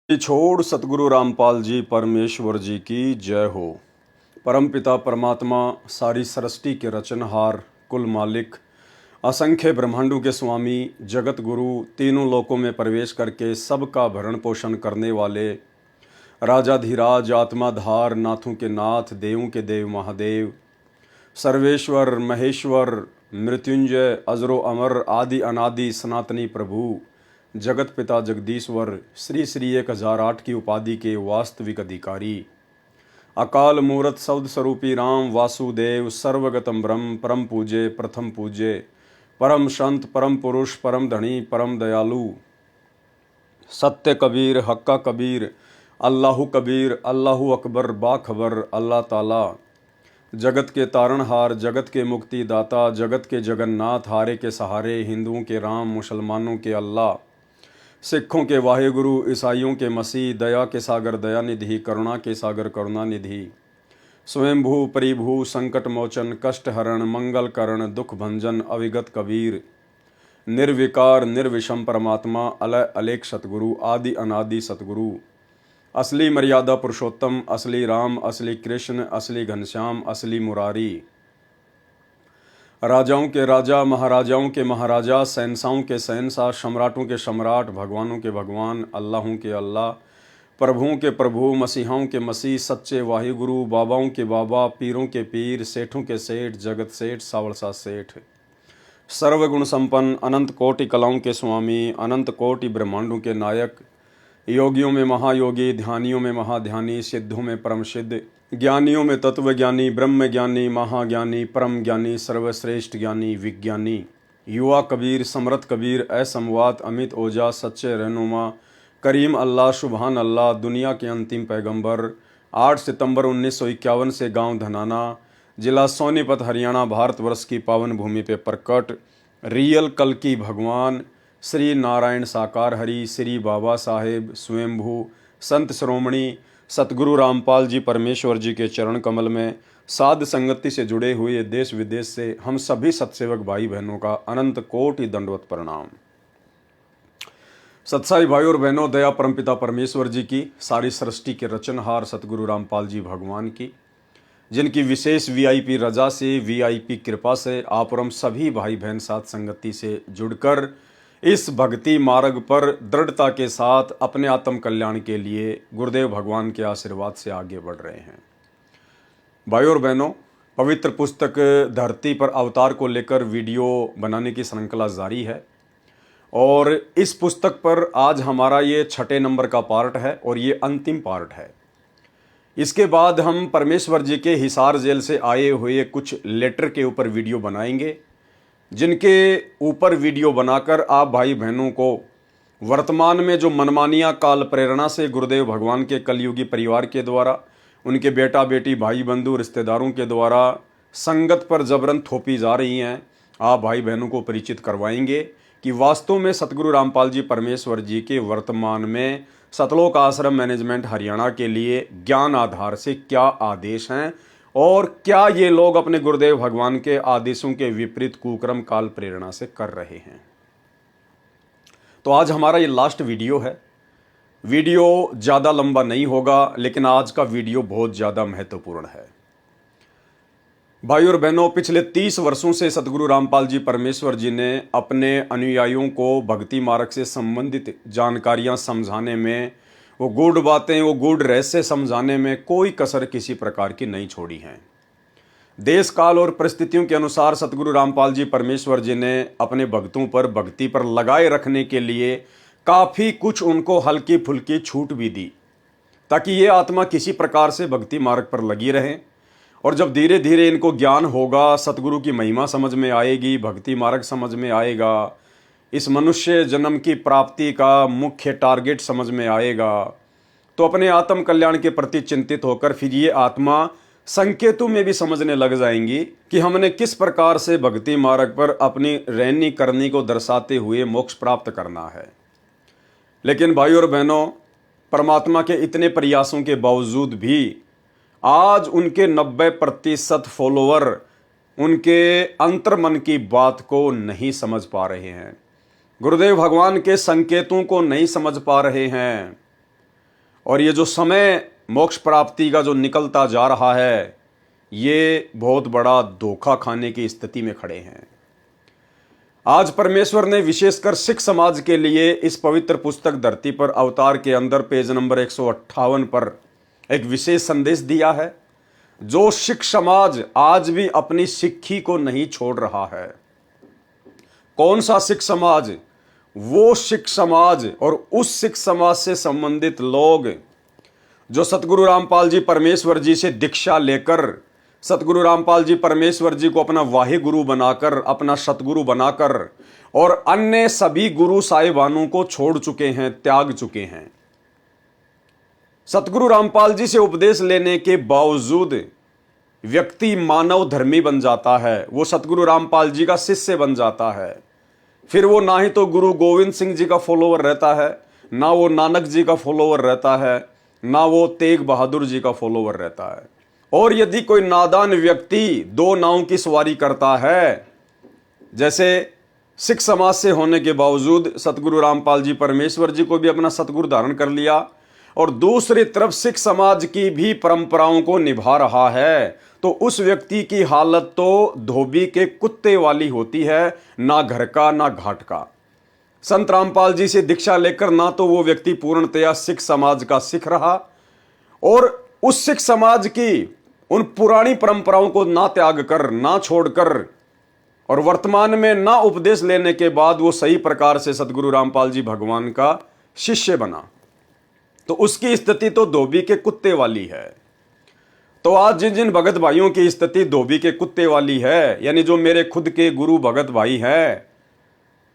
छोड़ सतगुरु रामपाल जी परमेश्वर जी की जय हो। परमपिता परमात्मा सारी सृष्टि के रचनहार, कुल मालिक, असंख्य ब्रह्मांडों के स्वामी, जगत गुरु, तीनों लोकों में प्रवेश करके सबका भरण पोषण करने वाले राजाधिराज, आत्माधार, नाथों के नाथ, देवों के देव महादेव, सर्वेश्वर महेश्वर, मृत्युंजय, अजरो अमर, आदि अनादि सनातनी प्रभु, जगत पिता जगदीश्वर, श्री श्री 1008 की उपाधि के वास्तविक अधिकारी, अकाल मूर्त शब्द स्वरूपी राम वासुदेव, सर्वगतम ब्रह्म, परम पूज्य, प्रथम पूज्य, परम संत, परम पुरुष, परम धनी, परम दयालु, सत्य कबीर, हक्का कबीर, अल्लाहु कबीर, अल्लाहु अकबर, बाखबर, अल्लाह ताला, जगत के तारणहार, जगत के मुक्तिदाता, जगत के जगन्नाथ, हारे के सहारे, हिंदुओं के राम, मुसलमानों के अल्लाह, सिखों के वाहेगुरु, ईसाइयों के मसीह, दया के सागर दयानिधि, करुणा के सागर करुणानिधि, स्वयंभू परिभू, संकट मोचन, कष्ट हरण, मंगल करण, दुख भंजन, अविगत कबीर, निर्विकार निर्विषम परमात्मा, अलय अलेख सतगुरु, आदि अनादि सतगुरु, असली मर्यादा पुरुषोत्तम, असली राम, असली कृष्ण, असली घनश्याम, असली मुरारी, राजाओं के राजा, महाराजाओं के महाराजा, शहंशाहों के शहंशाह, सम्राटों के सम्राट, भगवानों के भगवान, अल्लाहों के अल्लाह, प्रभुओं के प्रभु, मसीहाओं के मसीह, सच्चे वाहिगुरु, बाबाओं के बाबा, पीरों के पीर, सेठों के सेठ, जगत सेठ, सावलसा सेठ, सर्वगुण संपन्न, अनंत कोटि कलाओं के स्वामी, अनंत कोटि ब्रह्मांडों के नायक, योगियों में महायोगी, ध्यानियों में महाध्यानी, सिद्धों में परम सिद्ध, ज्ञानियों में तत्वज्ञानी, ब्रह्म ज्ञानी, महाज्ञानी, परम ज्ञानी, सर्वश्रेष्ठ ज्ञानी, विज्ञानी, युवा कबीर, समरथ कबीर, असमवात, अमित ओजा, सच्चे रहनुमा, करीम अल्लाह, सुबहान अल्लाह, दुनिया के अंतिम पैगंबर, 8 सितंबर 1951 से गांव धनाना, जिला सोनीपत, हरियाणा, भारतवर्ष की पावन भूमि पे प्रकट रियल कल की भगवान श्री नारायण साकार हरि, श्री बाबा साहेब स्वयंभू संत श्रोमणी सतगुरु रामपाल जी परमेश्वर जी के चरण कमल में साध संगति से जुड़े हुए देश विदेश से हम सभी सत्सेवक भाई बहनों का अनंत कोटि दंडवत प्रणाम। सत्साई भाई और बहनों, दया परमपिता परमेश्वर जी की, सारी सृष्टि के रचनहार सतगुरु रामपाल जी भगवान की, जिनकी विशेष वीआईपी रजा से, वीआईपी कृपा से आप और हम सभी भाई बहन साथ संगति से जुड़कर इस भक्ति मार्ग पर दृढ़ता के साथ अपने आत्म कल्याण के लिए गुरुदेव भगवान के आशीर्वाद से आगे बढ़ रहे हैं। भाई और बहनों, पवित्र पुस्तक धरती पर अवतार को लेकर वीडियो बनाने की श्रृंखला जारी है और इस पुस्तक पर आज हमारा ये 6 नंबर का पार्ट है और ये अंतिम पार्ट है। इसके बाद हम परमेश्वर जी के हिसार जेल से आए हुए कुछ लेटर के ऊपर वीडियो बनाएंगे, जिनके ऊपर वीडियो बनाकर आप भाई बहनों को वर्तमान में जो मनमानियाँ काल प्रेरणा से गुरुदेव भगवान के कलयुगी परिवार के द्वारा, उनके बेटा बेटी, भाई बंधु, रिश्तेदारों के द्वारा संगत पर जबरन थोपी जा रही हैं, आप भाई बहनों को परिचित करवाएंगे कि वास्तव में सतगुरु रामपाल जी परमेश्वर जी के वर्तमान में सतलोक आश्रम मैनेजमेंट हरियाणा के लिए ज्ञान आधार से क्या आदेश हैं और क्या ये लोग अपने गुरुदेव भगवान के आदेशों के विपरीत कुक्रम काल प्रेरणा से कर रहे हैं। तो आज हमारा ये लास्ट वीडियो है। वीडियो ज़्यादा लंबा नहीं होगा, लेकिन आज का वीडियो बहुत ज़्यादा महत्वपूर्ण है। भाई और बहनों, पिछले 30 वर्षों से सतगुरु रामपाल जी परमेश्वर जी ने अपने अनुयायियों को भक्ति मार्ग से संबंधित जानकारियां समझाने में, वो गूढ़ बातें, वो गूढ़ रहस्य समझाने में कोई कसर किसी प्रकार की नहीं छोड़ी है। देश काल और परिस्थितियों के अनुसार सतगुरु रामपाल जी परमेश्वर जी ने अपने भक्तों पर भक्ति पर लगाए रखने के लिए काफ़ी कुछ उनको हल्की फुल्की छूट भी दी, ताकि ये आत्मा किसी प्रकार से भक्ति मार्ग पर लगी रहे। और जब धीरे धीरे इनको ज्ञान होगा, सतगुरु की महिमा समझ में आएगी, भक्ति मार्ग समझ में आएगा, इस मनुष्य जन्म की प्राप्ति का मुख्य टारगेट समझ में आएगा, तो अपने आत्म कल्याण के प्रति चिंतित होकर फिर ये आत्मा संकेतों में भी समझने लग जाएंगी कि हमने किस प्रकार से भक्ति मार्ग पर अपनी रहनी करनी को दर्शाते हुए मोक्ष प्राप्त करना है। लेकिन भाई और बहनों, परमात्मा के इतने प्रयासों के बावजूद भी आज उनके 90% फॉलोवर उनके अंतर्मन की बात को नहीं समझ पा रहे हैं, गुरुदेव भगवान के संकेतों को नहीं समझ पा रहे हैं। और ये जो समय मोक्ष प्राप्ति का जो निकलता जा रहा है, ये बहुत बड़ा धोखा खाने की स्थिति में खड़े हैं। आज परमेश्वर ने विशेषकर सिख समाज के लिए इस पवित्र पुस्तक धरती पर अवतार के अंदर पेज नंबर 158 पर एक विशेष संदेश दिया है, जो सिख समाज आज भी अपनी सिक्खी को नहीं छोड़ रहा है। कौन सा सिख समाज? वो सिख समाज और उस सिख समाज से संबंधित लोग जो सतगुरु रामपाल जी परमेश्वर जी से दीक्षा लेकर सतगुरु रामपाल जी परमेश्वर जी को अपना वाहे गुरु बनाकर, अपना सतगुरु बनाकर और अन्य सभी गुरु साहिबानों को छोड़ चुके हैं, त्याग चुके हैं। सतगुरु रामपाल जी से उपदेश लेने के बावजूद व्यक्ति मानव धर्मी बन जाता है, वो सतगुरु रामपाल जी का शिष्य बन जाता है। फिर वो ना ही तो गुरु गोविंद सिंह जी का फॉलोवर रहता है, ना वो नानक जी का फॉलोवर रहता है, ना वो तेग बहादुर जी का फॉलोवर रहता है। और यदि कोई नादान व्यक्ति दो नावों की सवारी करता है, जैसे सिख समाज से होने के बावजूद सतगुरु रामपाल जी परमेश्वर जी को भी अपना सतगुरु धारण कर लिया और दूसरी तरफ सिख समाज की भी परंपराओं को निभा रहा है, तो उस व्यक्ति की हालत तो धोबी के कुत्ते वाली होती है, ना घर का ना घाट का। संत रामपाल जी से दीक्षा लेकर ना तो वो व्यक्ति पूर्णतया सिख समाज का सिख रहा और उस सिख समाज की उन पुरानी परंपराओं को ना त्याग कर, ना छोड़कर और वर्तमान में ना उपदेश लेने के बाद वो सही प्रकार से सतगुरु रामपाल जी भगवान का शिष्य बना, तो उसकी स्थिति तो धोबी के कुत्ते वाली है। तो आज जिन जिन भगत भाइयों की स्थिति धोबी के कुत्ते वाली है, यानी जो मेरे खुद के गुरु भगत भाई हैं,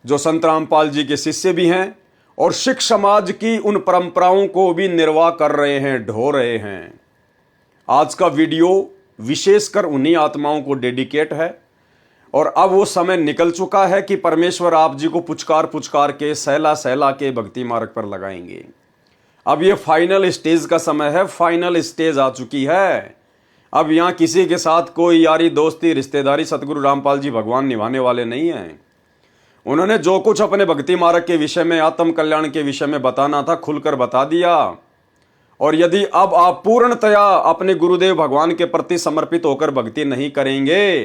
जो संत रामपाल जी के शिष्य भी हैं और सिख समाज की उन परंपराओं को भी निर्वाह कर रहे हैं, ढो रहे हैं, आज का वीडियो विशेषकर उन्हीं आत्माओं को डेडिकेट है। और अब वो समय निकल चुका है कि परमेश्वर आप जी को पुचकार पुचकार के, सहला सहला के भक्ति मार्ग पर लगाएंगे। अब ये फाइनल स्टेज का समय है, फाइनल स्टेज आ चुकी है। अब यहाँ किसी के साथ कोई यारी दोस्ती रिश्तेदारी सतगुरु रामपाल जी भगवान निभाने वाले नहीं हैं। उन्होंने जो कुछ अपने भक्ति मार्ग के विषय में, आत्म कल्याण के विषय में बताना था, खुलकर बता दिया। और यदि अब आप पूर्णतया अपने गुरुदेव भगवान के प्रति समर्पित होकर भक्ति नहीं करेंगे,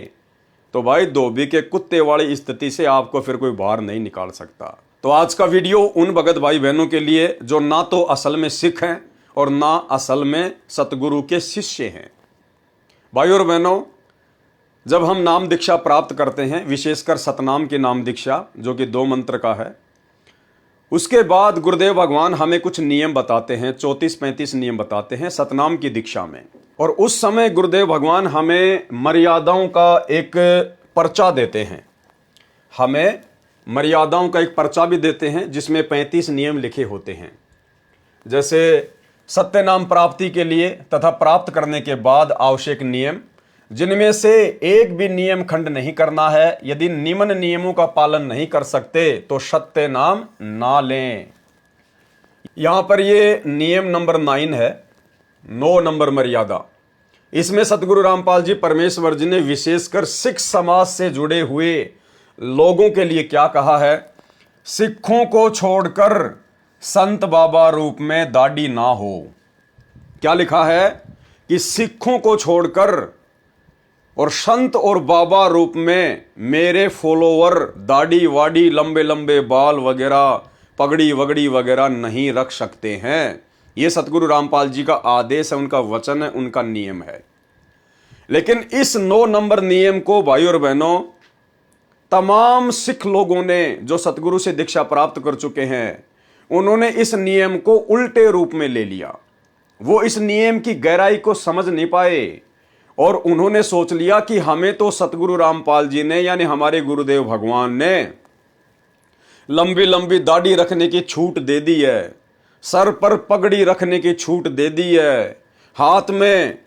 तो भाई धोबी के कुत्ते वाली स्थिति से आपको फिर कोई बाहर नहीं निकाल सकता। तो आज का वीडियो उन भगत भाई बहनों के लिए जो ना तो असल में सिख हैं और ना असल में सतगुरु के शिष्य हैं। भाई और बहनों, जब हम नाम दीक्षा प्राप्त करते हैं, विशेषकर सतनाम की नाम दीक्षा जो कि 2 मंत्र का है, उसके बाद गुरुदेव भगवान हमें कुछ नियम बताते हैं, 34-35 नियम बताते हैं सतनाम की दीक्षा में। और उस समय गुरुदेव भगवान हमें मर्यादाओं का एक पर्चा देते हैं, हमें मर्यादाओं का एक पर्चा भी देते हैं जिसमें 35 नियम लिखे होते हैं। जैसे सत्य नाम प्राप्ति के लिए तथा प्राप्त करने के बाद आवश्यक नियम, जिनमें से एक भी नियम खंड नहीं करना है। यदि निम्न नियमों का पालन नहीं कर सकते तो सत्य नाम ना लें। यहां पर ये नियम नंबर 9 है, 9 नंबर मर्यादा। इसमें सतगुरु रामपाल जी परमेश्वर जी ने विशेषकर सिख समाज से जुड़े हुए लोगों के लिए क्या कहा है? सिखों को छोड़कर संत बाबा रूप में दाढ़ी ना हो। क्या लिखा है कि सिखों को छोड़कर और संत और बाबा रूप में मेरे फॉलोवर दाढ़ी वाड़ी, लंबे लंबे बाल वगैरह, पगड़ी वगड़ी वगैरह नहीं रख सकते हैं। यह सतगुरु रामपाल जी का आदेश है, उनका वचन है, उनका नियम है। लेकिन इस 9 नंबर नियम को भाई और बहनों, तमाम सिख लोगों ने जो सतगुरु से दीक्षा प्राप्त कर चुके हैं, उन्होंने इस नियम को उल्टे रूप में ले लिया। वो इस नियम की गहराई को समझ नहीं पाए और उन्होंने सोच लिया कि हमें तो सतगुरु रामपाल जी ने, यानी हमारे गुरुदेव भगवान ने, लंबी लंबी दाढ़ी रखने की छूट दे दी है, सर पर पगड़ी रखने की छूट दे दी है, हाथ में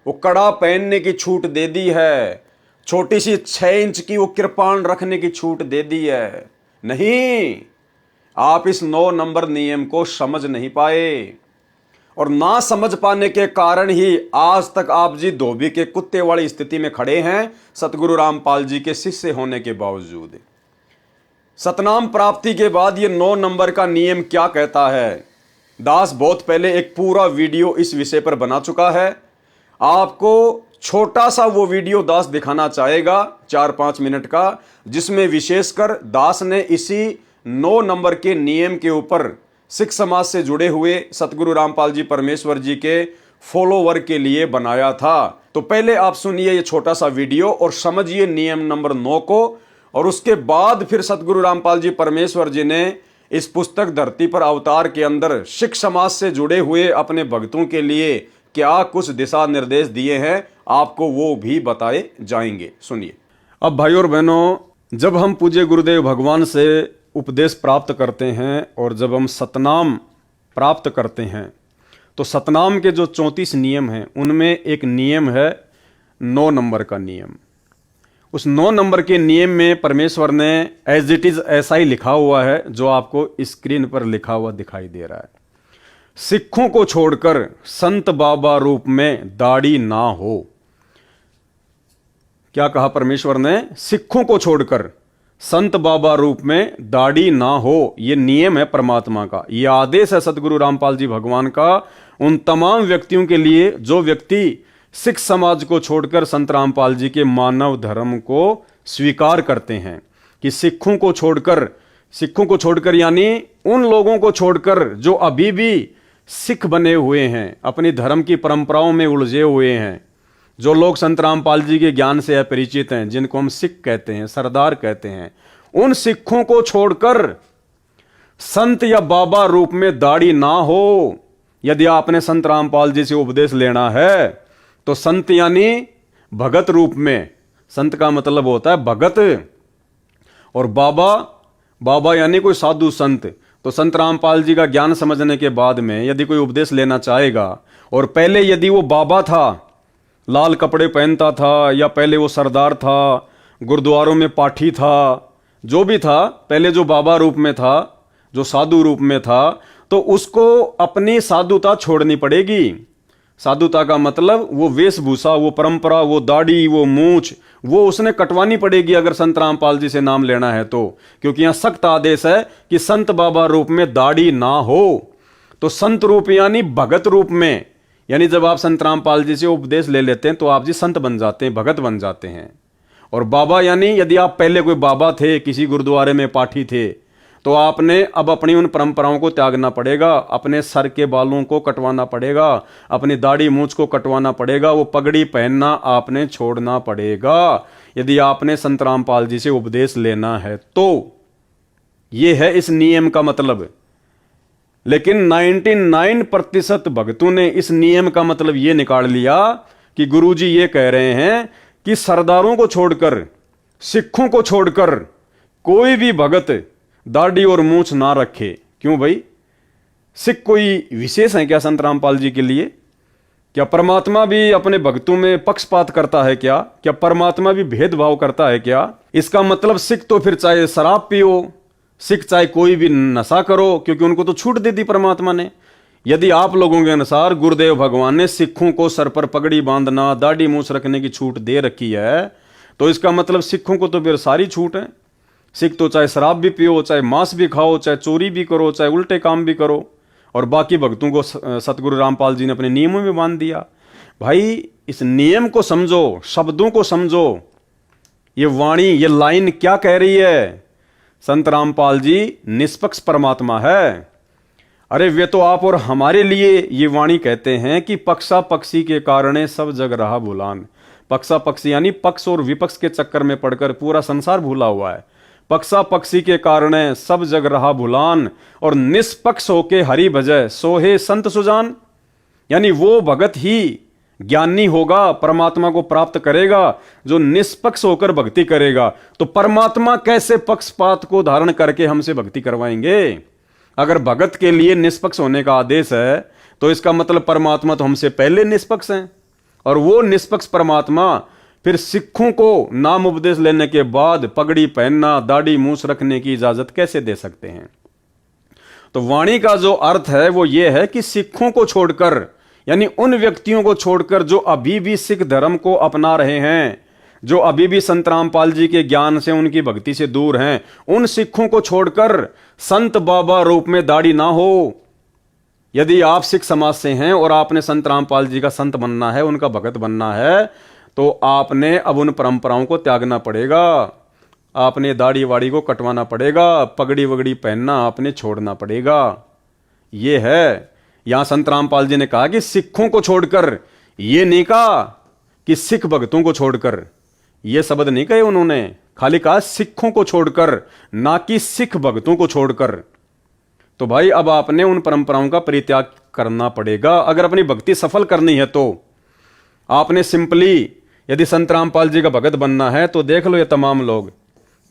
वो कड़ा पहनने की छूट दे दी है, छोटी सी 6 इंच की वो कृपाण रखने की छूट दे दी है। नहीं, आप इस 9 नंबर नियम को समझ नहीं पाए और ना समझ पाने के कारण ही आज तक आप जी धोबी के कुत्ते वाली स्थिति में खड़े हैं, सतगुरु रामपाल जी के शिष्य होने के बावजूद। सतनाम प्राप्ति के बाद ये 9 नंबर का नियम क्या कहता है दास बहुत पहले एक पूरा वीडियो इस विषय पर बना चुका है। आपको छोटा सा वो वीडियो दास दिखाना चाहेगा 4-5 मिनट का, जिसमें विशेषकर दास ने इसी 9 नंबर के नियम के ऊपर सिख समाज से जुड़े हुए सतगुरु रामपाल जी परमेश्वर जी के फॉलोवर के लिए बनाया था। तो पहले आप सुनिए ये छोटा सा वीडियो और समझिए नियम नंबर 9 को, और उसके बाद फिर सतगुरु रामपाल जी परमेश्वर जी ने इस पुस्तक धरती पर अवतार के अंदर सिख समाज से जुड़े हुए अपने भक्तों के लिए क्या कुछ दिशा निर्देश दिए हैं, आपको वो भी बताए जाएंगे। सुनिए। अब भाई और बहनों, जब हम पूज्य गुरुदेव भगवान से उपदेश प्राप्त करते हैं और जब हम सतनाम प्राप्त करते हैं, तो सतनाम के जो 34 नियम हैं उनमें एक नियम है 9 नंबर का नियम। उस 9 नंबर के नियम में परमेश्वर ने एज इट इज ऐसा ही लिखा हुआ है जो आपको स्क्रीन पर लिखा हुआ दिखाई दे रहा है। सिखों को छोड़कर संत बाबा रूप में दाढ़ी ना हो। क्या कहा परमेश्वर ने? सिखों को छोड़कर संत बाबा रूप में दाढ़ी ना हो। यह नियम है परमात्मा का, यह आदेश है सतगुरु रामपाल जी भगवान का उन तमाम व्यक्तियों के लिए जो व्यक्ति सिख समाज को छोड़कर संत रामपाल जी के मानव धर्म को स्वीकार करते हैं। कि सिखों को छोड़कर यानी उन लोगों को छोड़कर जो अभी भी सिख बने हुए हैं, अपनी धर्म की परंपराओं में उलझे हुए हैं, जो लोग संत रामपाल जी के ज्ञान से अपरिचित हैं, जिनको हम सिख कहते हैं, सरदार कहते हैं, उन सिखों को छोड़कर संत या बाबा रूप में दाढ़ी ना हो। यदि आपने संत रामपाल जी से उपदेश लेना है तो संत यानी भगत रूप में, संत का मतलब होता है भगत, और बाबा यानी कोई साधु संत। तो संत रामपाल जी का ज्ञान समझने के बाद में यदि कोई उपदेश लेना चाहेगा और पहले यदि वो बाबा था, लाल कपड़े पहनता था, या पहले वो सरदार था, गुरुद्वारों में पाठी था, जो भी था, पहले जो बाबा रूप में था, जो साधु रूप में था, तो उसको अपनी साधुता छोड़नी पड़ेगी। साधुता का मतलब वो वेशभूषा, वो परंपरा, वो दाढ़ी, वो मूछ, वो उसने कटवानी पड़ेगी अगर संत रामपाल जी से नाम लेना है तो। क्योंकि यहां सख्त आदेश है कि संत बाबा रूप में दाढ़ी ना हो। तो संत रूप यानी भगत रूप में, यानी जब आप संत रामपाल जी से उपदेश ले लेते हैं तो आप जी संत बन जाते हैं, भगत बन जाते हैं। और बाबा यानी यदि आप पहले कोई बाबा थे, किसी गुरुद्वारे में पाठी थे, तो आपने अब अपनी उन परंपराओं को त्यागना पड़ेगा, अपने सर के बालों को कटवाना पड़ेगा, अपनी दाढ़ी मूछ को कटवाना पड़ेगा, वो पगड़ी पहनना आपने छोड़ना पड़ेगा यदि आपने संत रामपाल जी से उपदेश लेना है तो। ये है इस नियम का मतलब। लेकिन 99% भक्तों ने इस नियम का मतलब ये निकाल लिया कि गुरुजी ये कह रहे हैं कि सरदारों को छोड़कर, सिखों को छोड़कर कोई भी भगत दाढ़ी और मूछ ना रखे। क्यों भाई? सिख कोई विशेष है क्या संत रामपाल जी के लिए? क्या परमात्मा भी अपने भक्तों में पक्षपात करता है क्या? क्या परमात्मा भी भेदभाव करता है क्या? इसका मतलब सिख तो फिर चाहे शराब पियो, सिख चाहे कोई भी नशा करो, क्योंकि उनको तो छूट दे दी परमात्मा ने। यदि आप लोगों के अनुसार गुरुदेव भगवान ने सिखों को सर पर पगड़ी बांधना, दाढ़ी मूछ रखने की छूट दे रखी है, तो इसका मतलब सिखों को तो फिर सारी छूट है। सिख तो चाहे शराब भी पियो, चाहे मांस भी खाओ, चाहे चोरी भी करो, चाहे उल्टे काम भी करो, और बाकी भक्तों को सतगुरु रामपाल जी ने अपने नियमों में बांध दिया। भाई इस नियम को समझो, शब्दों को समझो, ये वाणी, ये लाइन क्या कह रही है? संत रामपाल जी निष्पक्ष परमात्मा है। अरे वे तो आप और हमारे लिए ये वाणी कहते हैं कि पक्षा पक्षी के कारणे सब जग रहा भूलान। पक्षा पक्षी यानी पक्ष और विपक्ष के चक्कर में पड़कर पूरा संसार भूला हुआ है। पक्षा पक्षी के कारण सब जग रहा भुलान, और निष्पक्ष होके हरि भजय सोहे संत सुजान। यानी वो भगत ही ज्ञानी होगा, परमात्मा को प्राप्त करेगा जो निष्पक्ष होकर भक्ति करेगा। तो परमात्मा कैसे पक्षपात को धारण करके हमसे भक्ति करवाएंगे? अगर भगत के लिए निष्पक्ष होने का आदेश है तो इसका मतलब परमात्मा तो हमसे पहले निष्पक्ष हैं, और वो निष्पक्ष परमात्मा फिर सिखों को नाम उपदेश लेने के बाद पगड़ी पहनना, दाढ़ी मूछ रखने की इजाजत कैसे दे सकते हैं? तो वाणी का जो अर्थ है वो ये है कि सिखों को छोड़कर, यानी उन व्यक्तियों को छोड़कर जो अभी भी सिख धर्म को अपना रहे हैं, जो अभी भी संत रामपाल जी के ज्ञान से, उनकी भक्ति से दूर हैं, उन सिखों को छोड़कर संत बाबा रूप में दाढ़ी ना हो। यदि आप सिख समाज से हैं और आपने संत रामपाल जी का संत बनना है, उनका भगत बनना है, तो आपने अब उन परंपराओं को त्यागना पड़ेगा। आपने दाढ़ी वाड़ी को कटवाना पड़ेगा, पगड़ी वगड़ी पहनना आपने छोड़ना पड़ेगा। ये है, यहां संत रामपाल जी ने कहा कि सिखों को छोड़कर, ये नहीं कहा कि सिख भक्तों को छोड़कर, ये शब्द नहीं कहे उन्होंने, खाली कहा सिखों को छोड़कर, ना कि सिख भक्तों को छोड़कर। तो भाई अब आपने उन परंपराओं का परित्याग करना पड़ेगा अगर अपनी भक्ति सफल करनी है। तो आपने सिंपली, यदि संत रामपाल जी का भगत बनना है तो देख लो ये तमाम लोग,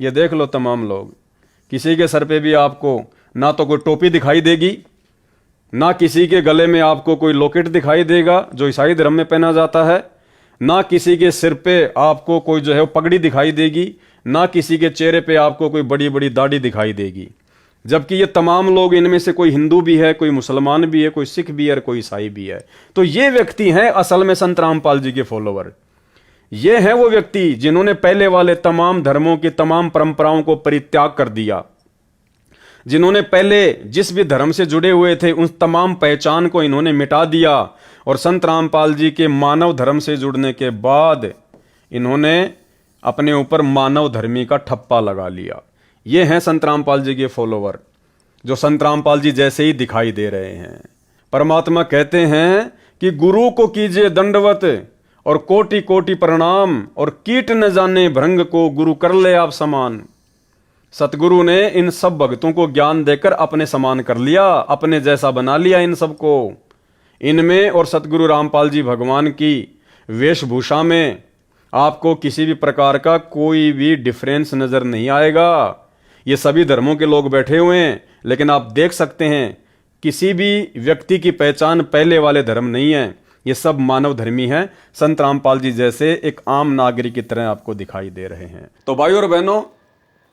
ये देख लो तमाम लोग, किसी के सर पे भी आपको ना तो कोई टोपी दिखाई देगी, ना किसी के गले में आपको कोई लॉकेट दिखाई देगा जो ईसाई धर्म में पहना जाता है, ना किसी के सिर पे आपको कोई जो है वो पगड़ी दिखाई देगी, ना किसी के चेहरे पे आपको कोई बड़ी बड़ी दाढ़ी दिखाई देगी। जबकि ये तमाम लोग, इनमें से कोई हिंदू भी है, कोई मुसलमान भी है, कोई सिख भी है और कोई ईसाई भी है। तो ये व्यक्ति हैं असल में संत रामपाल जी के फॉलोवर। ये हैं वो व्यक्ति जिन्होंने पहले वाले तमाम धर्मों की तमाम परंपराओं को परित्याग कर दिया, जिन्होंने पहले जिस भी धर्म से जुड़े हुए थे उन तमाम पहचान को इन्होंने मिटा दिया, और संत रामपाल जी के मानव धर्म से जुड़ने के बाद इन्होंने अपने ऊपर मानव धर्मी का ठप्पा लगा लिया। ये हैं संत रामपाल जी के फॉलोवर, जो संत रामपाल जी जैसे ही दिखाई दे रहे हैं। परमात्मा कहते हैं कि गुरु को कीजिए दंडवत और कोटि कोटि प्रणाम, और कीट न जाने भृंग को गुरु कर ले आप समान। सतगुरु ने इन सब भक्तों को ज्ञान देकर अपने समान कर लिया, अपने जैसा बना लिया इन सबको। इनमें और सतगुरु रामपाल जी भगवान की वेशभूषा में आपको किसी भी प्रकार का कोई भी डिफरेंस नजर नहीं आएगा। ये सभी धर्मों के लोग बैठे हुए हैं, लेकिन आप देख सकते हैं किसी भी व्यक्ति की पहचान पहले वाले धर्म नहीं है, ये सब मानव धर्मी हैं, संत रामपाल जी जैसे एक आम नागरिक की तरह आपको दिखाई दे रहे हैं। तो भाई और बहनों,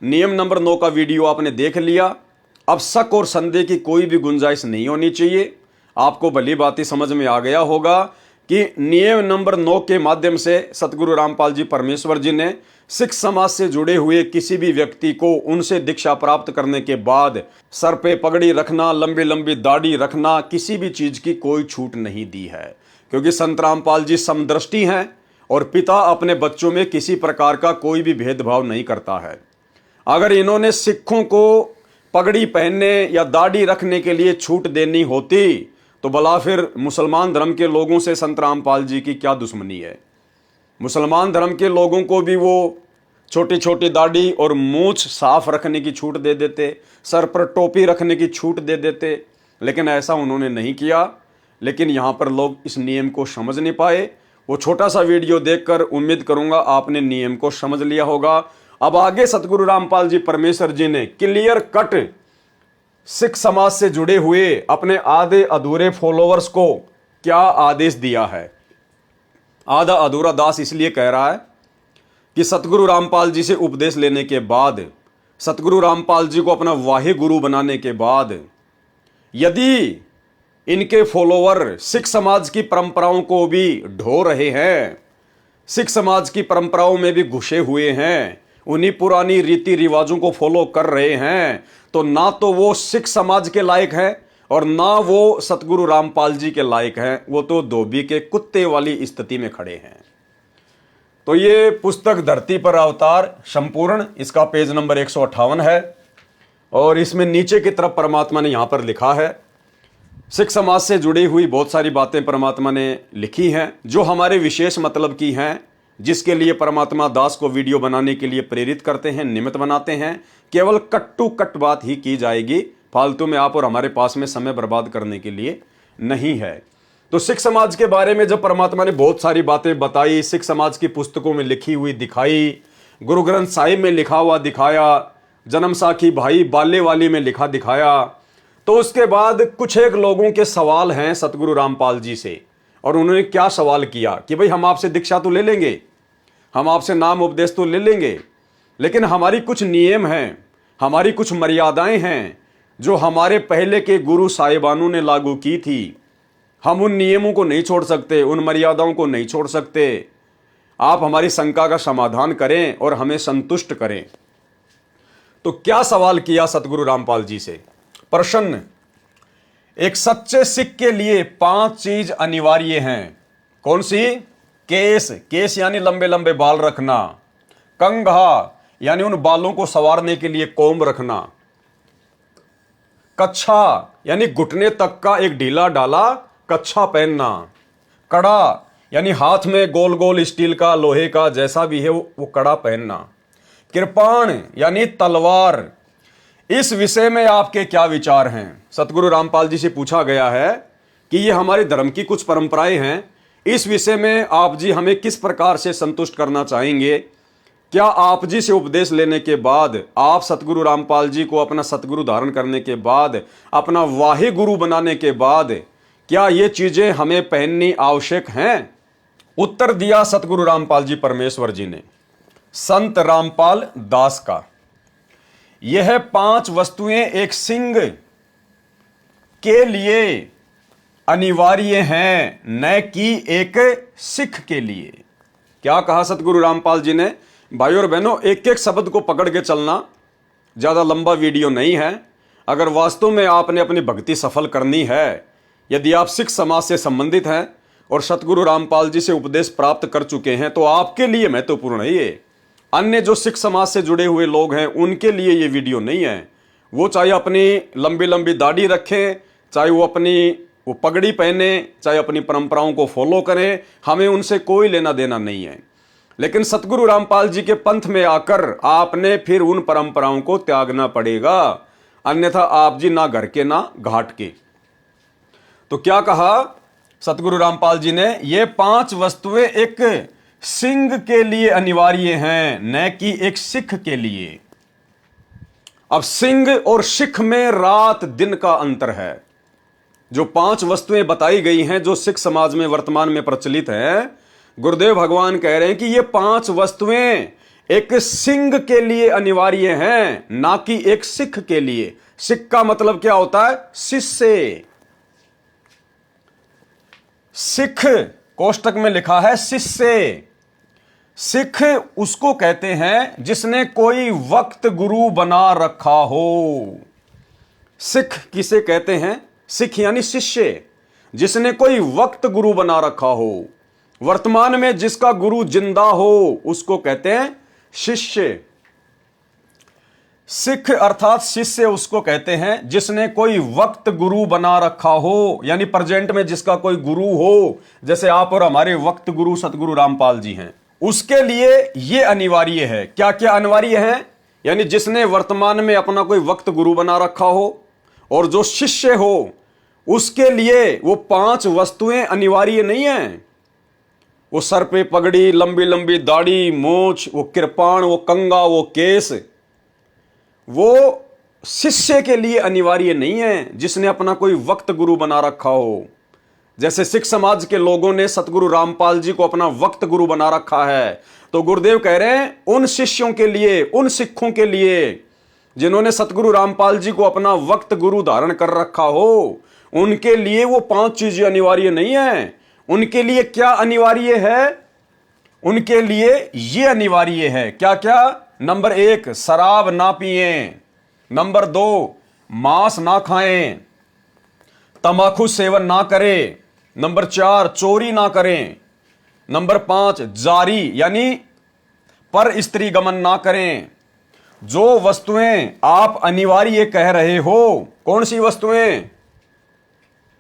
नियम नंबर 9 का वीडियो आपने देख लिया। अब शक और संदेह की कोई भी गुंजाइश नहीं होनी चाहिए। आपको भली बात ही समझ में आ गया होगा कि नियम नंबर 9 के माध्यम से सतगुरु रामपाल जी परमेश्वर जी ने सिख समाज से जुड़े हुए किसी भी व्यक्ति को उनसे दीक्षा प्राप्त करने के बाद सर पे पगड़ी रखना, लंबी लंबी दाढ़ी रखना, किसी भी चीज की कोई छूट नहीं दी है, क्योंकि संत रामपाल जी समदृष्टि हैं और पिता अपने बच्चों में किसी प्रकार का कोई भी भेदभाव नहीं करता है। अगर इन्होंने सिखों को पगड़ी पहनने या दाढ़ी रखने के लिए छूट देनी होती तो भला फिर मुसलमान धर्म के लोगों से संत रामपाल जी की क्या दुश्मनी है। मुसलमान धर्म के लोगों को भी वो छोटी छोटी दाढ़ी और मूछ साफ रखने की छूट दे देते, सर पर टोपी रखने की छूट दे देते, लेकिन ऐसा उन्होंने नहीं किया। लेकिन यहाँ पर लोग इस नियम को समझ नहीं पाए। वो छोटा सा वीडियो देखकर उम्मीद करूंगा आपने नियम को समझ लिया होगा। अब आगे सतगुरु रामपाल जी परमेश्वर जी ने क्लियर कट सिख समाज से जुड़े हुए अपने आधे अधूरे फॉलोअर्स को क्या आदेश दिया है। आधा अधूरा दास इसलिए कह रहा है कि सतगुरु रामपाल जी से उपदेश लेने के बाद, सतगुरु रामपाल जी को अपना वाहे गुरु बनाने के बाद, यदि इनके फॉलोअर सिख समाज की परंपराओं को भी ढो रहे हैं, सिख समाज की परंपराओं में भी घुसे हुए हैं, उन्हीं पुरानी रीति रिवाजों को फॉलो कर रहे हैं, तो ना तो वो सिख समाज के लायक है और ना वो सतगुरु रामपाल जी के लायक हैं। वो तो धोबी के कुत्ते वाली स्थिति में खड़े हैं। तो ये पुस्तक धरती पर अवतार संपूर्ण, इसका पेज नंबर 158 है और इसमें नीचे की तरफ परमात्मा ने यहां पर लिखा है, सिख समाज से जुड़ी हुई बहुत सारी बातें परमात्मा ने लिखी हैं जो हमारे विशेष मतलब की हैं, जिसके लिए परमात्मा दास को वीडियो बनाने के लिए प्रेरित करते हैं, निमित्त बनाते हैं। केवल कट टू कट बात ही की जाएगी, फालतू में आप और हमारे पास में समय बर्बाद करने के लिए नहीं है। तो सिख समाज के बारे में जब परमात्मा ने बहुत सारी बातें बताई, सिख समाज की पुस्तकों में लिखी हुई दिखाई, गुरु ग्रंथ साहिब में लिखा हुआ दिखाया, जन्म साखी भाई बाले वाली में लिखा दिखाया, तो उसके बाद कुछ एक लोगों के सवाल हैं सतगुरु रामपाल जी से। और उन्होंने क्या सवाल किया कि भाई हम आपसे दीक्षा तो ले लेंगे, हम आपसे नाम उपदेश तो ले लेंगे, लेकिन हमारी कुछ नियम हैं, हमारी कुछ मर्यादाएं हैं जो हमारे पहले के गुरु साहिबानों ने लागू की थी। हम उन नियमों को नहीं छोड़ सकते, उन मर्यादाओं को नहीं छोड़ सकते। आप हमारी शंका का समाधान करें और हमें संतुष्ट करें। तो क्या सवाल किया सतगुरु रामपाल जी से? प्रश्न, एक सच्चे सिख के लिए 5 चीज अनिवार्य हैं। कौन सी? केस, केस यानी लंबे लंबे बाल रखना। कंघा यानी उन बालों को संवारने के लिए कोम्ब रखना। कच्छा यानी घुटने तक का एक ढीला ढाला कच्छा पहनना। कड़ा यानी हाथ में गोल गोल स्टील का, लोहे का, जैसा भी है वो कड़ा पहनना। कृपाण यानी तलवार। इस विषय में आपके क्या विचार हैं? सतगुरु रामपाल जी से पूछा गया है कि ये हमारे धर्म की कुछ परंपराएं हैं, इस विषय में आप जी हमें किस प्रकार से संतुष्ट करना चाहेंगे? क्या आप जी से उपदेश लेने के बाद, आप सतगुरु रामपाल जी को अपना सतगुरु धारण करने के बाद, अपना वाहे गुरु बनाने के बाद, क्या ये चीजें हमें पहननी आवश्यक हैं? उत्तर दिया सतगुरु रामपाल जी परमेश्वर जी ने संत रामपाल दास का, यह 5 वस्तुएं एक सिंह के लिए अनिवार्य हैं, न कि एक सिख के लिए। क्या कहा सतगुरु रामपाल जी ने? भाइयों और बहनों, एक एक शब्द को पकड़ के चलना, ज्यादा लंबा वीडियो नहीं है। अगर वास्तव में आपने अपनी भक्ति सफल करनी है, यदि आप सिख समाज से संबंधित हैं और सतगुरु रामपाल जी से उपदेश प्राप्त कर चुके हैं, तो आपके लिए महत्वपूर्ण है ये। अन्य जो सिख समाज से जुड़े हुए लोग हैं उनके लिए ये वीडियो नहीं है। वो चाहे अपनी लंबी लंबी दाढ़ी रखें, चाहे वो वो पगड़ी पहने, चाहे अपनी परंपराओं को फॉलो करें, हमें उनसे कोई लेना देना नहीं है। लेकिन सतगुरु रामपाल जी के पंथ में आकर आपने फिर उन परंपराओं को त्यागना पड़ेगा, अन्यथा आप जी ना घर के ना घाट के। तो क्या कहा सतगुरु रामपाल जी ने? ये 5 वस्तुएं एक सिंह के लिए अनिवार्य हैं, न कि एक सिख के लिए। अब सिंह और सिख में रात दिन का अंतर है। जो 5 वस्तुएं बताई गई हैं, जो सिख समाज में वर्तमान में प्रचलित हैं, गुरुदेव भगवान कह रहे हैं कि ये 5 वस्तुएं एक सिंह के लिए अनिवार्य हैं, ना कि एक सिख के लिए। सिख का मतलब क्या होता है? शिष्य। सिख कोष्टक में लिखा है शिष्य। सिख उसको कहते हैं जिसने कोई वक्त गुरु बना रखा हो। सिख किसे कहते हैं? सिख यानी शिष्य, जिसने कोई वक्त गुरु बना रखा हो। वर्तमान में जिसका गुरु जिंदा हो उसको कहते हैं शिष्य। सिख अर्थात शिष्य उसको कहते हैं जिसने कोई वक्त गुरु बना रखा हो, यानी प्रेजेंट में जिसका कोई गुरु हो, जैसे आप और हमारे वक्त गुरु सतगुरु रामपाल जी हैं। उसके लिए यह अनिवार्य है। क्या क्या अनिवार्य है? यानी जिसने वर्तमान में अपना कोई वक्त गुरु बना रखा हो, और जो शिष्य हो उसके लिए वो 5 वस्तुएं अनिवार्य नहीं है। वो सर पे पगड़ी, लंबी लंबी दाढ़ी, मूछ, वो कृपाण, वो कंगा, वो केस, वो शिष्य के लिए अनिवार्य नहीं है जिसने अपना कोई वक्त गुरु बना रखा हो। जैसे सिख समाज के लोगों ने सतगुरु रामपाल जी को अपना वक्त गुरु बना रखा है, तो गुरुदेव कह रहे हैं उन शिष्यों के लिए, उन सिखों के लिए जिन्होंने सतगुरु रामपाल जी को अपना वक्त गुरु धारण कर रखा हो, उनके लिए वो 5 चीजें अनिवार्य नहीं है। उनके लिए क्या अनिवार्य है? उनके लिए ये अनिवार्य है। क्या क्या? नंबर 1, शराब ना पिए। नंबर 2, मांस ना खाएं, तंबाकू सेवन ना करें। नंबर 4, चोरी ना करें। नंबर 5, जारी यानी पर स्त्री गमन ना करें। जो वस्तुएं आप अनिवार्य कह रहे हो, कौन सी वस्तुएं?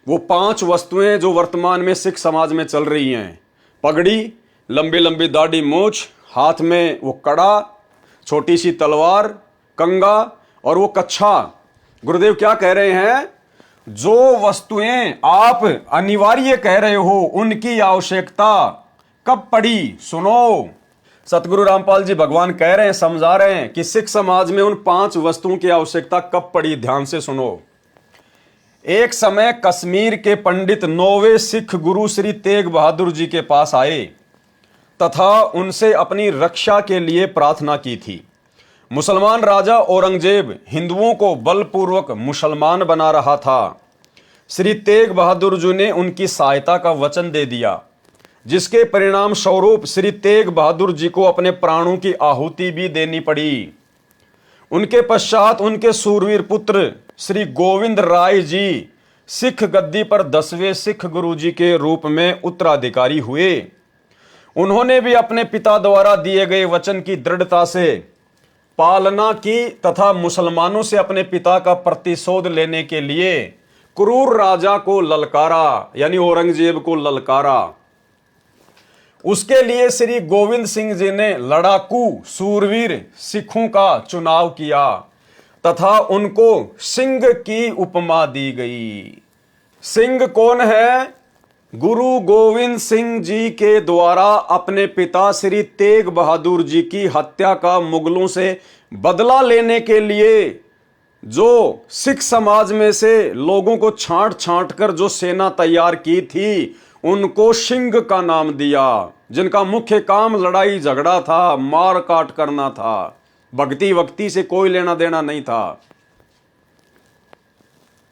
वो 5 वस्तुएं जो वर्तमान में सिख समाज में चल रही हैं। पगड़ी, लंबी लंबी दाढ़ी मूछ, हाथ में वो कड़ा, छोटी सी तलवार, कंगा और वो कच्छा। गुरुदेव क्या कह रहे हैं? जो वस्तुएं आप अनिवार्य कह रहे हो उनकी आवश्यकता कब पड़ी? सुनो, सतगुरु रामपाल जी भगवान कह रहे हैं, समझा रहे हैं कि सिख समाज में उन 5 वस्तुओं की आवश्यकता कब पड़ी। ध्यान से सुनो। एक समय कश्मीर के पंडित 9वें सिख गुरु श्री तेग बहादुर जी के पास आए तथा उनसे अपनी रक्षा के लिए प्रार्थना की थी। मुसलमान राजा औरंगजेब हिंदुओं को बलपूर्वक मुसलमान बना रहा था। श्री तेग बहादुर जी ने उनकी सहायता का वचन दे दिया, जिसके परिणाम स्वरूप श्री तेग बहादुर जी को अपने प्राणों की आहुति भी देनी पड़ी। उनके पश्चात उनके सूरवीर पुत्र श्री गोविंद राय जी सिख गद्दी पर 10वें सिख गुरुजी के रूप में उत्तराधिकारी हुए। उन्होंने भी अपने पिता द्वारा दिए गए वचन की दृढ़ता से पालना की तथा मुसलमानों से अपने पिता का प्रतिशोध लेने के लिए क्रूर राजा को ललकारा, यानी औरंगजेब को ललकारा। उसके लिए श्री गोविंद सिंह जी ने लड़ाकू सूरवीर सिखों का चुनाव किया तथा उनको सिंह की उपमा दी गई। सिंह कौन है? गुरु गोविंद सिंह जी के द्वारा अपने पिता श्री तेग बहादुर जी की हत्या का मुगलों से बदला लेने के लिए जो सिख समाज में से लोगों को छांट छांट कर जो सेना तैयार की थी, उनको सिंह का नाम दिया, जिनका मुख्य काम लड़ाई झगड़ा था, मार काट करना था, भक्ति वक्ति से कोई लेना देना नहीं था।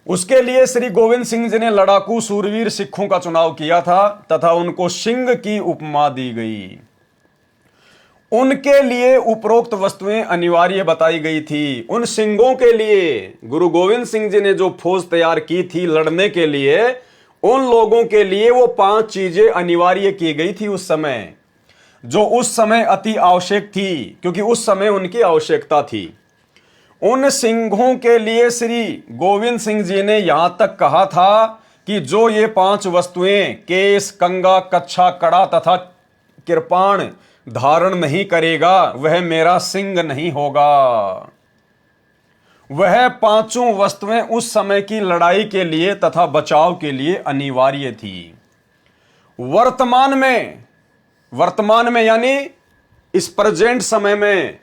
उसके लिए श्री गोविंद सिंह जी ने लड़ाकू सूरवीर सिखों का चुनाव किया था तथा उनको सिंह की उपमा दी गई। उनके लिए उपरोक्त वस्तुएं अनिवार्य बताई गई थी। उन सिंहों के लिए गुरु गोविंद सिंह जी ने जो फौज तैयार की थी लड़ने के लिए, उन लोगों के लिए वो 5 चीजें अनिवार्य की गई थी उस समय, जो उस समय अति आवश्यक थी, क्योंकि उस समय उनकी आवश्यकता थी। उन सिंहों के लिए श्री गोविंद सिंह जी ने यहां तक कहा था कि जो ये 5 वस्तुएं केस, कंगा, कच्छा, कड़ा तथा कृपाण धारण नहीं करेगा, वह मेरा सिंह नहीं होगा। वह 5 वस्तुएं उस समय की लड़ाई के लिए तथा बचाव के लिए अनिवार्य थी। वर्तमान में यानी इस प्रेजेंट समय में,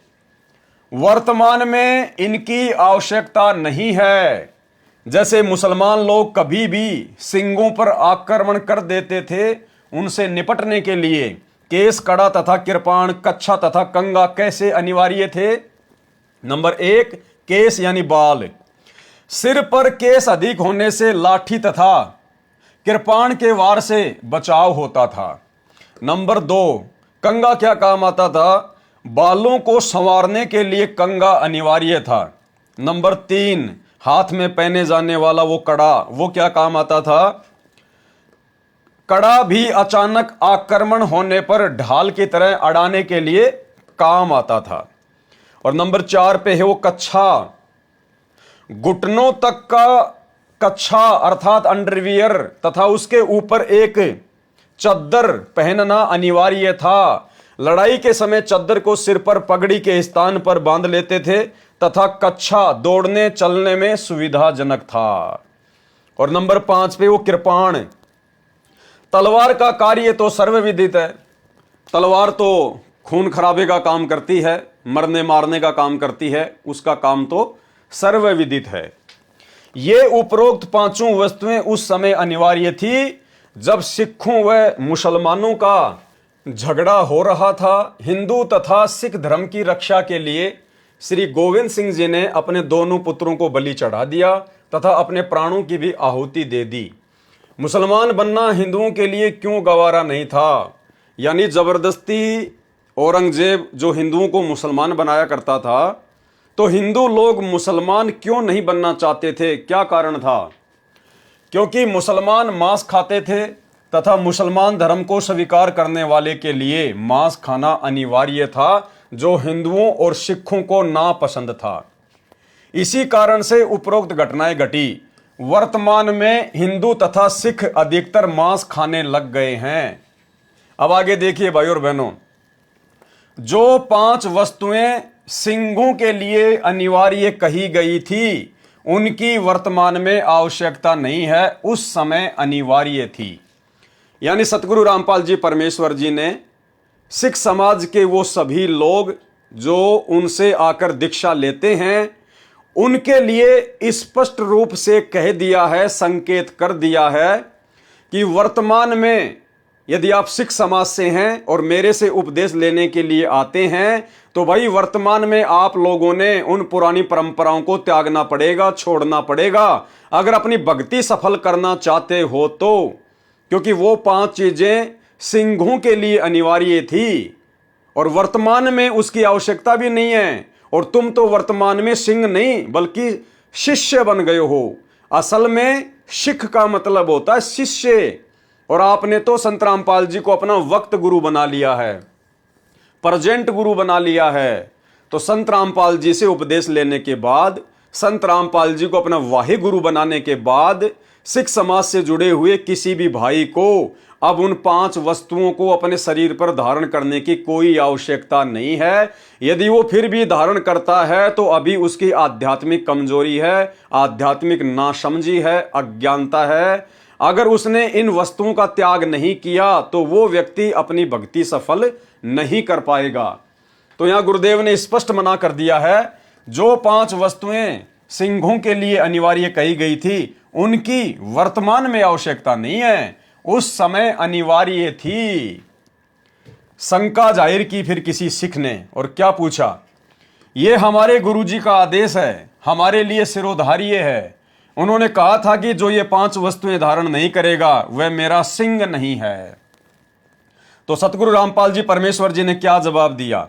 वर्तमान में इनकी आवश्यकता नहीं है। जैसे मुसलमान लोग कभी भी सिंहों पर आक्रमण कर देते थे, उनसे निपटने के लिए केस, कड़ा तथा कृपाण, कच्छा तथा कंगा कैसे अनिवार्य थे? नंबर 1, केस यानी बाल। सिर पर केस अधिक होने से लाठी तथा कृपाण के वार से बचाव होता था। नंबर 2, कंगा क्या काम आता था? बालों को संवारने के लिए कंगा अनिवार्य था। नंबर 3, हाथ में पहने जाने वाला वो कड़ा, वो क्या काम आता था? कड़ा भी अचानक आक्रमण होने पर ढाल की तरह अड़ाने के लिए काम आता था। और नंबर 4 पे है वो कच्छा। घुटनों तक का कच्छा अर्थात अंडरवियर तथा उसके ऊपर एक चद्दर पहनना अनिवार्य था। लड़ाई के समय चद्दर को सिर पर पगड़ी के स्थान पर बांध लेते थे तथा कच्छा दौड़ने चलने में सुविधाजनक था। और नंबर 5 पे वो कृपाण। तलवार का कार्य तो सर्वविदित है। तलवार तो खून खराबे का काम करती है, मरने मारने का काम करती है, उसका काम तो सर्वविदित है। ये उपरोक्त 5 वस्तुएं उस समय अनिवार्य थी जब सिखों व मुसलमानों का झगड़ा हो रहा था। हिंदू तथा सिख धर्म की रक्षा के लिए श्री गोविंद सिंह जी ने अपने दोनों पुत्रों को बलि चढ़ा दिया तथा अपने प्राणों की भी आहुति दे दी। मुसलमान बनना हिंदुओं के लिए क्यों गवारा नहीं था? यानी जबरदस्ती औरंगजेब जो हिंदुओं को मुसलमान बनाया करता था, तो हिंदू लोग मुसलमान क्यों नहीं बनना चाहते थे? क्या कारण था? क्योंकि मुसलमान मांस खाते थे तथा मुसलमान धर्म को स्वीकार करने वाले के लिए मांस खाना अनिवार्य था, जो हिंदुओं और सिखों को नापसंद था। इसी कारण से उपरोक्त घटनाएं घटी। वर्तमान में हिंदू तथा सिख अधिकतर मांस खाने लग गए हैं। अब आगे देखिए भाई और बहनों, जो 5 वस्तुएं सिंहों के लिए अनिवार्य कही गई थी, उनकी वर्तमान में आवश्यकता नहीं है, उस समय अनिवार्य थी। यानी सतगुरु रामपाल जी परमेश्वर जी ने सिख समाज के वो सभी लोग जो उनसे आकर दीक्षा लेते हैं, उनके लिए स्पष्ट रूप से कह दिया है, संकेत कर दिया है कि वर्तमान में यदि आप सिख समाज से हैं और मेरे से उपदेश लेने के लिए आते हैं, तो भाई वर्तमान में आप लोगों ने उन पुरानी परंपराओं को त्यागना पड़ेगा, छोड़ना पड़ेगा, अगर अपनी भक्ति सफल करना चाहते हो तो। क्योंकि वो 5 चीजें सिंहों के लिए अनिवार्य थी और वर्तमान में उसकी आवश्यकता भी नहीं है। और तुम तो वर्तमान में सिंह नहीं बल्कि शिष्य बन गए हो। असल में सिख का मतलब होता है शिष्य, और आपने तो संत रामपाल जी को अपना वक्त गुरु बना लिया है, प्रेजेंट गुरु बना लिया है। तो संत रामपाल जी से उपदेश लेने के बाद, संत रामपाल जी को अपना वाही गुरु बनाने के बाद, सिख समाज से जुड़े हुए किसी भी भाई को अब उन 5 वस्तुओं को अपने शरीर पर धारण करने की कोई आवश्यकता नहीं है। यदि वो फिर भी धारण करता है तो अभी उसकी आध्यात्मिक कमजोरी है, आध्यात्मिक नासमझी है, अज्ञानता है। अगर उसने इन वस्तुओं का त्याग नहीं किया तो वो व्यक्ति अपनी भक्ति सफल नहीं कर पाएगा। तो यहां गुरुदेव ने स्पष्ट मना कर दिया है, जो 5 वस्तुएं सिंहों के लिए अनिवार्य कही गई थी उनकी वर्तमान में आवश्यकता नहीं है, उस समय अनिवार्य थी। शंका जाहिर की फिर किसी सिख ने और क्या पूछा, ये हमारे गुरुजी का आदेश है, हमारे लिए सिरोधार्य है। उन्होंने कहा था कि जो ये 5 वस्तुएं धारण नहीं करेगा वह मेरा सिंह नहीं है। तो सतगुरु रामपाल जी परमेश्वर जी ने क्या जवाब दिया।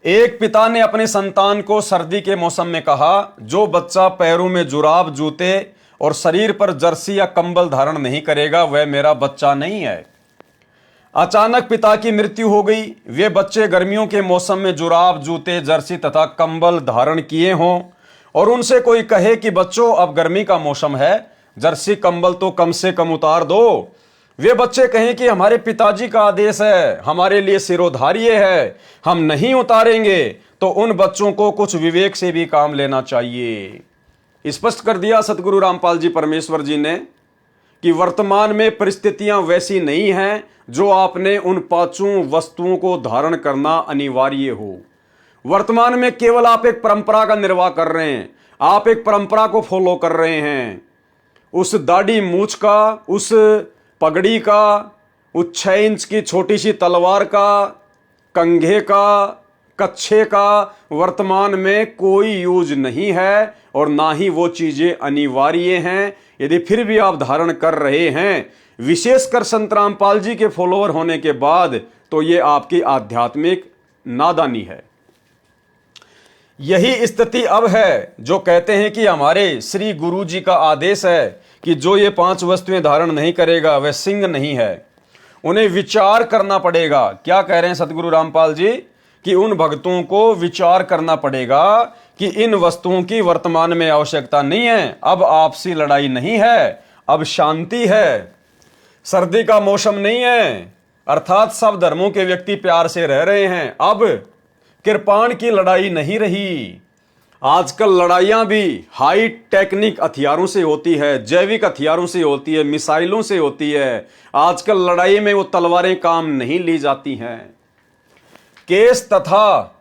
एक पिता ने अपने संतान को सर्दी के मौसम में कहा, जो बच्चा पैरों में जुराब, जूते और शरीर पर जर्सी या कंबल धारण नहीं करेगा वह मेरा बच्चा नहीं है। अचानक पिता की मृत्यु हो गई। वे बच्चे गर्मियों के मौसम में जुराब, जूते, जर्सी तथा कंबल धारण किए हों और उनसे कोई कहे कि बच्चों अब गर्मी का मौसम है, जर्सी कंबल तो कम से कम उतार दो। वे बच्चे कहें कि हमारे पिताजी का आदेश है, हमारे लिए सिरोधार्य है, हम नहीं उतारेंगे। तो उन बच्चों को कुछ विवेक से भी काम लेना चाहिए। स्पष्ट कर दिया सतगुरु रामपाल जी परमेश्वर जी ने कि वर्तमान में परिस्थितियां वैसी नहीं हैं जो आपने उन 5 वस्तुओं को धारण करना अनिवार्य हो। वर्तमान में केवल आप एक परंपरा का निर्वाह कर रहे हैं, आप एक परंपरा को फॉलो कर रहे हैं। उस दाढ़ी मूछ का, उस पगड़ी का, उस 6 इंच की छोटी सी तलवार का, कंघे का, कच्छे का वर्तमान में कोई यूज नहीं है और ना ही वो चीजें अनिवार्य हैं। यदि फिर भी आप धारण कर रहे हैं, विशेषकर संत रामपाल जी के फॉलोअर होने के बाद, तो ये आपकी आध्यात्मिक नादानी है। यही स्थिति अब है जो कहते हैं कि हमारे श्री गुरु जी का आदेश है कि जो ये 5 वस्तुएं धारण नहीं करेगा वह सिंह नहीं है। उन्हें विचार करना पड़ेगा। क्या कह रहे हैं सतगुरु रामपाल जी कि उन भक्तों को विचार करना पड़ेगा कि इन वस्तुओं की वर्तमान में आवश्यकता नहीं है। अब आपसी लड़ाई नहीं है, अब शांति है, सर्दी का मौसम नहीं है, अर्थात सब धर्मों के व्यक्ति प्यार से रह रहे हैं। अब कृपाण की लड़ाई नहीं रही। आजकल लड़ाइयां भी हाई टेक्निक हथियारों से होती है, जैविक हथियारों से होती है, मिसाइलों से होती है। आजकल लड़ाई में वो तलवारें काम नहीं ली जाती हैं। केस तथा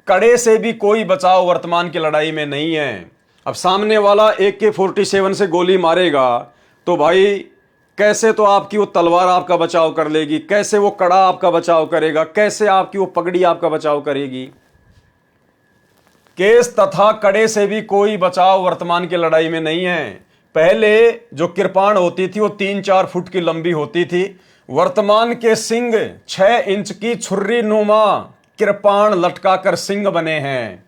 कड़े से भी कोई बचाव वर्तमान की लड़ाई में नहीं है। अब सामने वाला AK-47 से गोली मारेगा तो भाई कैसे तो आपकी वो तलवार आपका बचाव कर लेगी, कैसे वो कड़ा आपका बचाव करेगा, कैसे आपकी वो पगड़ी आपका बचाव करेगी। केस तथा कड़े से भी कोई बचाव वर्तमान की लड़ाई में नहीं है। पहले जो कृपाण होती थी वो 3-4 फुट की लंबी होती थी। वर्तमान के सिंह 6 इंच की छुर्री नुमा कृपाण लटकाकर सिंह बने हैं।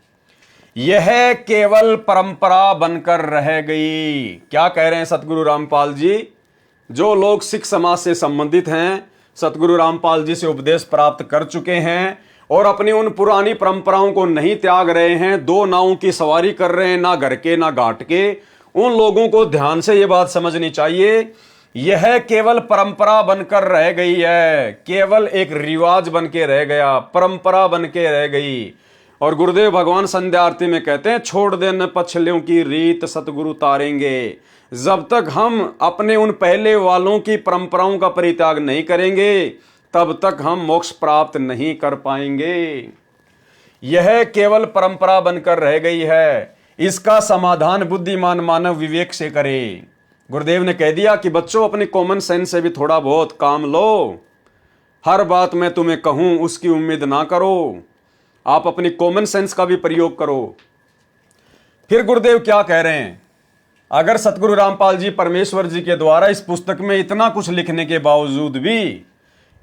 यह केवल परंपरा बनकर रह गई। क्या कह रहे हैं सतगुरु रामपाल जी। जो लोग सिख समाज से संबंधित हैं, सतगुरु रामपाल जी से उपदेश प्राप्त कर चुके हैं और अपनी उन पुरानी परंपराओं को नहीं त्याग रहे हैं, 2 नावों की सवारी कर रहे हैं, ना घर के ना घाट के, उन लोगों को ध्यान से यह बात समझनी चाहिए। यह केवल परंपरा बनकर रह गई है, केवल एक रिवाज बन के रह गया, परंपरा बन के रह गई। और गुरुदेव भगवान संध्या आरती में कहते हैं, छोड़ देना पछलियों की रीत सतगुरु तारेंगे। जब तक हम अपने उन पहले वालों की परंपराओं का परित्याग नहीं करेंगे तब तक हम मोक्ष प्राप्त नहीं कर पाएंगे। यह केवल परंपरा बनकर रह गई है। इसका समाधान बुद्धिमान मानव विवेक से करे। गुरुदेव ने कह दिया कि बच्चों अपने कॉमन सेंस से भी थोड़ा बहुत काम लो। हर बात मैं तुम्हें कहूं उसकी उम्मीद ना करो। आप अपनी कॉमन सेंस का भी प्रयोग करो। फिर गुरुदेव क्या कह रहे हैं, अगर सतगुरु रामपाल जी परमेश्वर जी के द्वारा इस पुस्तक में इतना कुछ लिखने के बावजूद भी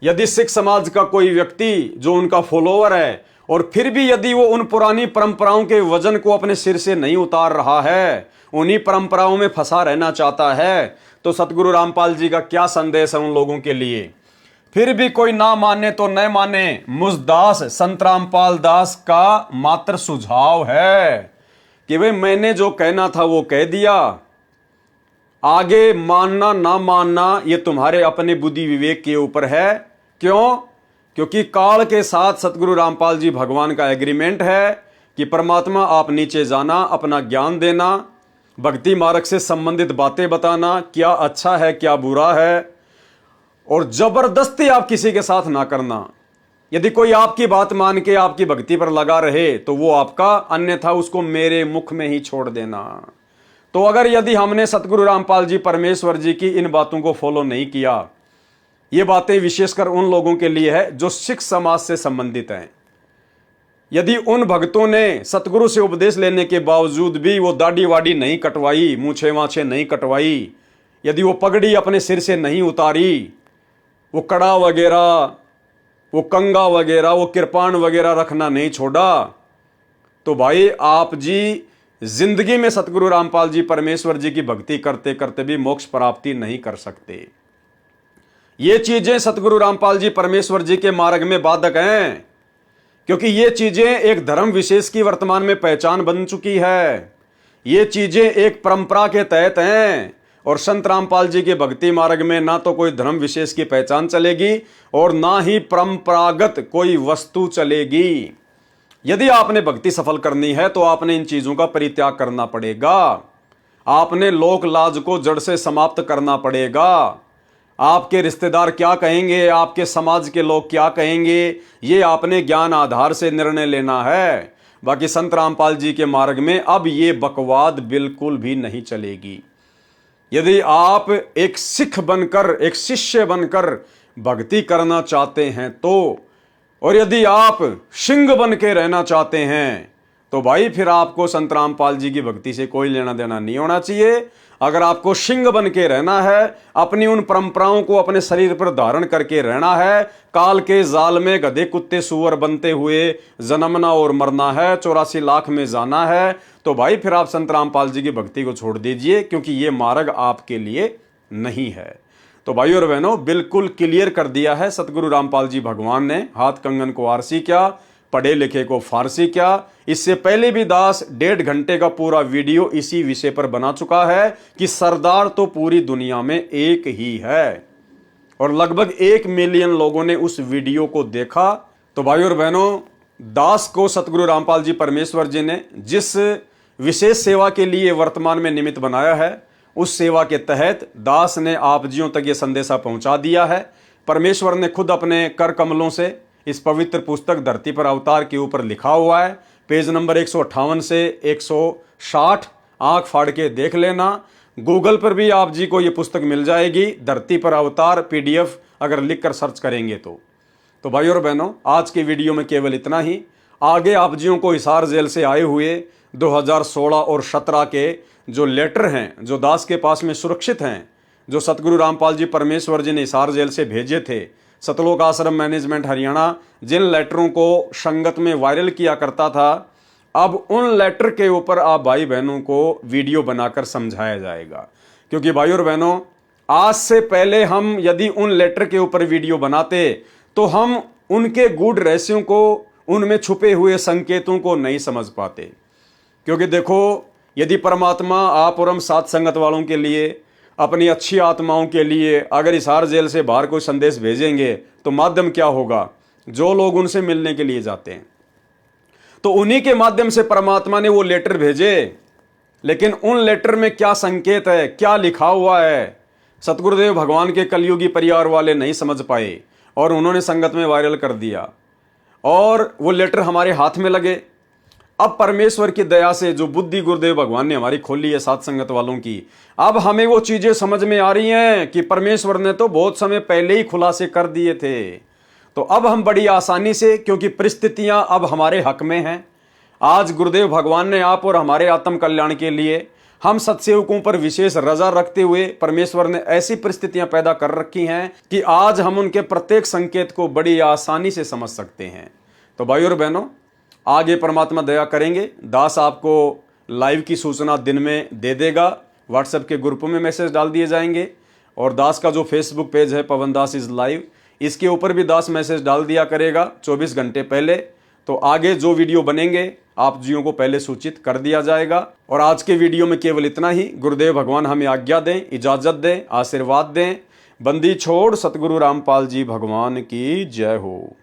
यदि सिख समाज का कोई व्यक्ति जो उनका फॉलोअर है और फिर भी यदि वो उन पुरानी परंपराओं के वजन को अपने सिर से नहीं उतार रहा है उन्हीं परंपराओं में फंसा रहना चाहता है, तो सतगुरु रामपाल जी का क्या संदेश है उन लोगों के लिए। फिर भी कोई ना माने तो न माने, मुझ दास संत रामपाल दास का मात्र सुझाव है कि भाई मैंने जो कहना था वो कह दिया, आगे मानना ना मानना ये तुम्हारे अपने बुद्धि विवेक के ऊपर है। क्यों? क्योंकि काल के साथ सतगुरु रामपाल जी भगवान का एग्रीमेंट है कि परमात्मा आप नीचे जाना, अपना ज्ञान देना, भक्ति मार्ग से संबंधित बातें बताना, क्या अच्छा है क्या बुरा है, और जबरदस्ती आप किसी के साथ ना करना। यदि कोई आपकी बात मान के आपकी भक्ति पर लगा रहे तो वो आपका, अन्यथा उसको मेरे मुख में ही छोड़ देना। तो अगर यदि हमने सतगुरु रामपाल जी परमेश्वर जी की इन बातों को फॉलो नहीं किया, ये बातें विशेषकर उन लोगों के लिए है जो सिख समाज से संबंधित हैं। यदि उन भक्तों ने सतगुरु से उपदेश लेने के बावजूद भी वो दाढ़ी वाड़ी नहीं कटवाई, मूछे माछे नहीं कटवाई, यदि वो पगड़ी अपने सिर से नहीं उतारी, वो कड़ा वगैरह, वो कंगा वगैरह, वो कृपाण वगैरह रखना नहीं छोड़ा, तो भाई आप जी जिंदगी में सतगुरु रामपाल जी परमेश्वर जी की भक्ति करते करते भी मोक्ष प्राप्ति नहीं कर सकते। ये चीजें सतगुरु रामपाल जी परमेश्वर जी के मार्ग में बाधक हैं, क्योंकि ये चीजें एक धर्म विशेष की वर्तमान में पहचान बन चुकी है। ये चीजें एक परंपरा के तहत हैं, और संत रामपाल जी के भक्ति मार्ग में ना तो कोई धर्म विशेष की पहचान चलेगी और ना ही परंपरागत कोई वस्तु चलेगी। यदि आपने भक्ति सफल करनी है तो आपने इन चीजों का परित्याग करना पड़ेगा। आपने लोक लाज को जड़ से समाप्त करना पड़ेगा। आपके रिश्तेदार क्या कहेंगे, आपके समाज के लोग क्या कहेंगे, ये आपने ज्ञान आधार से निर्णय लेना है। बाकी संत रामपाल जी के मार्ग में अब ये बकवाद बिल्कुल भी नहीं चलेगी। यदि आप एक सिख बनकर, एक शिष्य बनकर भक्ति करना चाहते हैं तो, और यदि आप सिंह बन के रहना चाहते हैं तो भाई फिर आपको संत रामपाल जी की भक्ति से कोई लेना देना नहीं होना चाहिए। अगर आपको सिंह बन के रहना है, अपनी उन परंपराओं को अपने शरीर पर धारण करके रहना है, काल के जाल में गधे कुत्ते सुअर बनते हुए जन्मना और मरना है, 84 लाख में जाना है, तो भाई फिर आप संत रामपाल जी की भक्ति को छोड़ दीजिए, क्योंकि ये मार्ग आपके लिए नहीं है। तो भाइयों और बहनों, बिल्कुल क्लियर कर दिया है सतगुरु रामपाल जी भगवान ने। हाथ कंगन को आरसी क्या, पढ़े लिखे को फारसी क्या। इससे पहले भी दास 1.5 घंटे का पूरा वीडियो इसी विषय पर बना चुका है कि सरदार तो पूरी दुनिया में एक ही है, और लगभग 1 मिलियन लोगों ने उस वीडियो को देखा। तो भाइयों और बहनों, दास को सतगुरु रामपाल जी परमेश्वर जी ने जिस विशेष सेवा के लिए वर्तमान में निमित्त बनाया है, उस सेवा के तहत दास ने आप जियों तक ये संदेशा पहुंचा दिया है। परमेश्वर ने खुद अपने कर कमलों से इस पवित्र पुस्तक धरती पर अवतार के ऊपर लिखा हुआ है। पेज नंबर 158 से 160 आंख फाड़ के देख लेना। गूगल पर भी आप जी को ये पुस्तक मिल जाएगी, धरती पर अवतार PDF अगर लिखकर सर्च करेंगे तो भाइयों और बहनों, आज के वीडियो में केवल इतना ही। आगे आप जियों को हिसार जेल से आए हुए 2016 और 17 के जो लेटर हैं, जो दास के पास में सुरक्षित हैं, जो सतगुरु रामपाल जी परमेश्वर जी ने हिसार जेल से भेजे थे, सतलोक आश्रम मैनेजमेंट हरियाणा जिन लेटरों को संगत में वायरल किया करता था, अब उन लेटर के ऊपर आप भाई बहनों को वीडियो बनाकर समझाया जाएगा। क्योंकि भाई और बहनों, आज से पहले हम यदि उन लेटर के ऊपर वीडियो बनाते तो हम उनके गूढ़ रहस्यों को, उनमें छुपे हुए संकेतों को नहीं समझ पाते। क्योंकि देखो, यदि परमात्मा आप और हम साथ संगत वालों के लिए, अपनी अच्छी आत्माओं के लिए अगर हिसार जेल से बाहर कोई संदेश भेजेंगे तो माध्यम क्या होगा? जो लोग उनसे मिलने के लिए जाते हैं, तो उन्हीं के माध्यम से परमात्मा ने वो लेटर भेजे। लेकिन उन लेटर में क्या संकेत है, क्या लिखा हुआ है, सतगुरुदेव भगवान के कलयुगी परिवार वाले नहीं समझ पाए और उन्होंने संगत में वायरल कर दिया, और वो लेटर हमारे हाथ में लगे। अब परमेश्वर की दया से जो बुद्धि गुरुदेव भगवान ने हमारी खोली है साथ संगत वालों की, अब हमें वो चीजें समझ में आ रही हैं कि परमेश्वर ने तो बहुत समय पहले ही खुलासे कर दिए थे। तो अब हम बड़ी आसानी से, क्योंकि परिस्थितियां अब हमारे हक में हैं, आज गुरुदेव भगवान ने आप और हमारे आत्म कल्याण के लिए हम सत्सेवकों पर विशेष रजा रखते हुए परमेश्वर ने ऐसी परिस्थितियां पैदा कर रखी हैं कि आज हम उनके प्रत्येक संकेत को बड़ी आसानी से समझ सकते हैं। तो भाइयों और बहनों, आगे परमात्मा दया करेंगे, दास आपको लाइव की सूचना दिन में दे देगा। व्हाट्सएप के ग्रुप में मैसेज डाल दिए जाएंगे और दास का जो फेसबुक पेज है पवन दास इज लाइव, इसके ऊपर भी दास मैसेज डाल दिया करेगा 24 घंटे पहले। तो आगे जो वीडियो बनेंगे आप जियों को पहले सूचित कर दिया जाएगा। और आज के वीडियो में केवल इतना ही। गुरुदेव भगवान हमें आज्ञा दें, इजाजत दें, आशीर्वाद दें। बंदी छोड़ सतगुरु रामपाल जी भगवान की जय हो।